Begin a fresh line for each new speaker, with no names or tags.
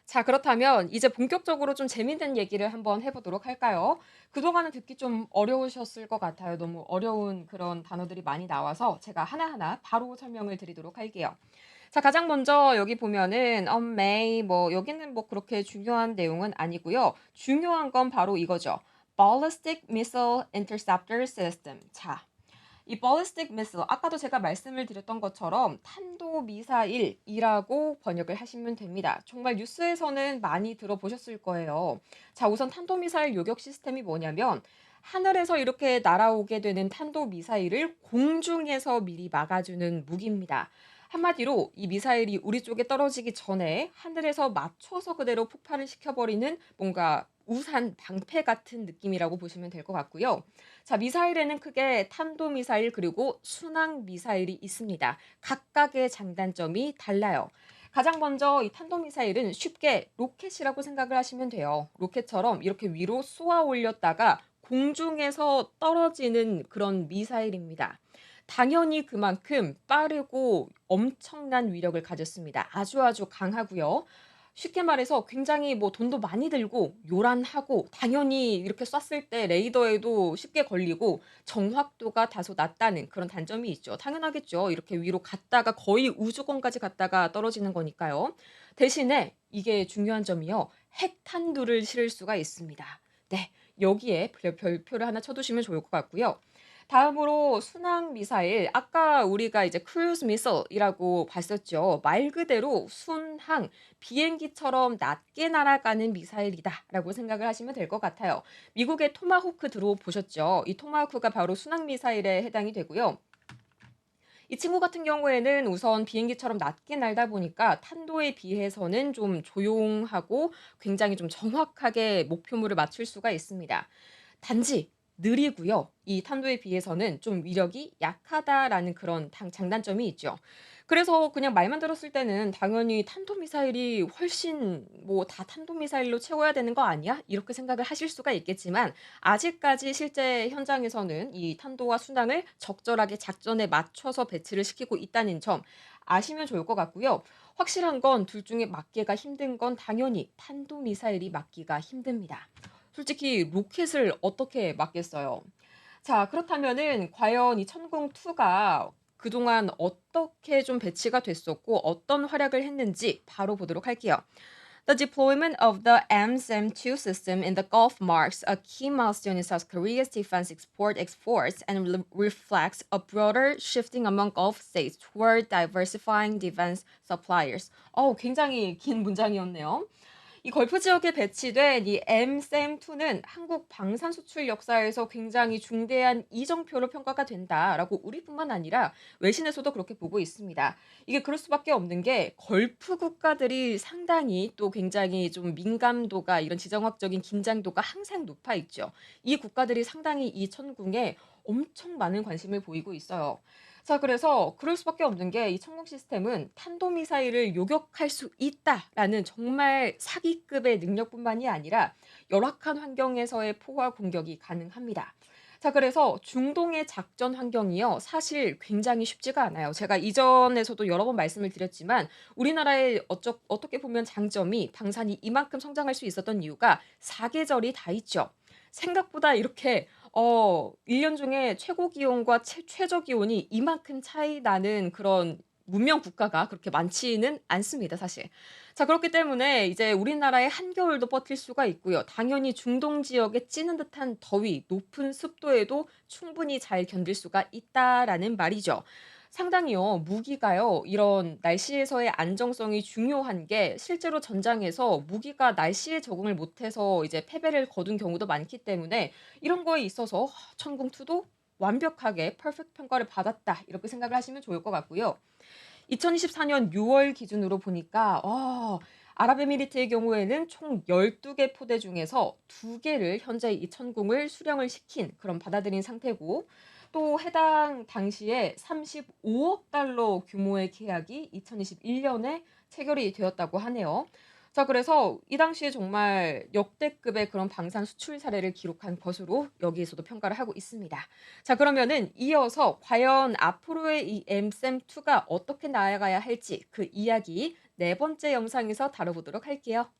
자, 그렇다면 이제 본격적으로 좀 재밌는 얘기를 한번 해 보도록 할까요? 그동안은 듣기 좀 어려우셨을 것 같아요. 너무 어려운 그런 단어들이 많이 나와서 제가 하나하나 바로 설명을 드리도록 할게요. 자, 가장 먼저 여기 보면은 may 뭐 여기는 뭐 그렇게 중요한 내용은 아니고요. 중요한 건 바로 이거죠. Ballistic Missile Interceptor System. 자, 이 ballistic missile 아까도 제가 말씀을 드렸던 것처럼 탄도미사일이라고 번역을 하시면 됩니다. 정말 뉴스에서는 많이 들어보셨을 거예요. 자, 우선 탄도미사일 요격 시스템이 뭐냐면 하늘에서 이렇게 날아오게 되는 탄도미사일을 공중에서 미리 막아주는 무기입니다. 한마디로 이 미사일이 우리 쪽에 떨어지기 전에 하늘에서 맞춰서 그대로 폭발을 시켜버리는 뭔가 우산 방패 같은 느낌이라고 보시면 될 것 같고요. 자, 미사일에는 크게 탄도미사일 그리고 순항미사일이 있습니다. 각각의 장단점이 달라요. 가장 먼저 이 탄도미사일은 쉽게 로켓이라고 생각을 하시면 돼요. 로켓처럼 이렇게 위로 쏘아 올렸다가 공중에서 떨어지는 그런 미사일입니다. 당연히 그만큼 빠르고 엄청난 위력을 가졌습니다. 아주 강하고요. 쉽게 말해서 굉장히 뭐 돈도 많이 들고 요란하고 당연히 이렇게 쐈을 때 레이더에도 쉽게 걸리고 정확도가 다소 낮다는 그런 단점이 있죠. 당연하겠죠. 이렇게 위로 갔다가 거의 우주권까지 갔다가 떨어지는 거니까요. 대신에 이게 중요한 점이요. 핵탄두를 실을 수가 있습니다. 네. 여기에 별표를 하나 쳐두시면 좋을 것 같고요. 다음으로 순항 미사일 아까 우리가 이제 크루즈 미사일이라고 봤었죠. 말 그대로 순항 비행기처럼 낮게 날아가는 미사일이다라고 생각을 하시면 될 것 같아요. 미국의 토마호크 들어보셨죠? 이 토마호크가 바로 순항 미사일에 해당이 되고요. 이 친구 같은 경우에는 우선 비행기처럼 낮게 날다 보니까 탄도에 비해서는 좀 조용하고 굉장히 좀 정확하게 목표물을 맞출 수가 있습니다. 단지 느리고요. 이 탄도에 비해서는 좀 위력이 약하다라는 그런 장단점이 있죠. 그래서 그냥 말만 들었을 때는 당연히 '탄도미사일이 훨씬 뭐 다 탄도미사일로 채워야 되는 거 아니야?' 이렇게 생각을 하실 수가 있겠지만 아직까지 실제 현장에서는 이 탄도와 순항을 적절하게 작전에 맞춰서 배치를 시키고 있다는 점 아시면 좋을 것 같고요. 확실한 건 둘 중에 맞기가 힘든 건 당연히 탄도미사일이 맞기가 힘듭니다. 솔직히 로켓을 어떻게 막겠어요. 자, 그렇다면은 과연 이 천궁2가 그동안 어떻게 좀 배치가 됐었고 어떤 활약을 했는지 바로 보도록 할게요. The deployment of the MSM-2 system in the Gulf marks a key milestone in South Korea's defense export exports and reflects a broader shifting among Gulf states toward diversifying defense suppliers. 굉장히 긴 문장이었네요. 이 걸프 지역에 배치된 이 MSAM-2는 한국 방산 수출 역사에서 굉장히 중대한 이정표로 평가가 된다라고 우리뿐만 아니라 외신에서도 그렇게 보고 있습니다. 이게 그럴 수밖에 없는 게 걸프 국가들이 상당히 또 굉장히 좀 민감도가 이런 지정학적인 긴장도가 항상 높아 있죠. 이 국가들이 상당히 이 천궁에 엄청 많은 관심을 보이고 있어요. 자, 그래서 그럴 수밖에 없는 게 이 천공 시스템은 탄도미사일을 요격할 수 있다라는 정말 사기급의 능력뿐만이 아니라 열악한 환경에서의 포화 공격이 가능합니다. 자, 그래서 중동의 작전 환경이요. 사실 굉장히 쉽지가 않아요. 제가 이전에서도 여러 번 말씀을 드렸지만 우리나라의 어떻게 보면 장점이 방산이 이만큼 성장할 수 있었던 이유가 사계절이 다 있죠. 생각보다 이렇게 1년 중에 최고 기온과 최저 기온이 이만큼 차이 나는 그런 문명 국가가 그렇게 많지는 않습니다, 사실. 자, 그렇기 때문에 이제 우리나라의 한겨울도 버틸 수가 있고요. 당연히 중동 지역의 찌는 듯한 더위, 높은 습도에도 충분히 잘 견딜 수가 있다라는 말이죠. 상당히요, 무기가요, 이런 날씨에서의 안정성이 중요한 게 실제로 전장에서 무기가 날씨에 적응을 못해서 이제 패배를 거둔 경우도 많기 때문에 이런 거에 있어서 천궁2도 완벽하게 퍼펙트 평가를 받았다. 이렇게 생각을 하시면 좋을 것 같고요. 2024년 6월 기준으로 보니까 아랍에미리트의 경우에는 총 12개 포대 중에서 2개를 현재 이 천궁을 수령을 시킨 그런 받아들인 상태고 또 해당 당시에 35억 달러 규모의 계약이 2021년에 체결이 되었다고 하네요. 자, 그래서 이 당시에 정말 역대급의 그런 방산 수출 사례를 기록한 것으로 여기에서도 평가를 하고 있습니다. 자, 그러면은 이어서 과연 앞으로의 이 엠셈2가 어떻게 나아가야 할지 그 이야기 네 번째 영상에서 다뤄보도록 할게요.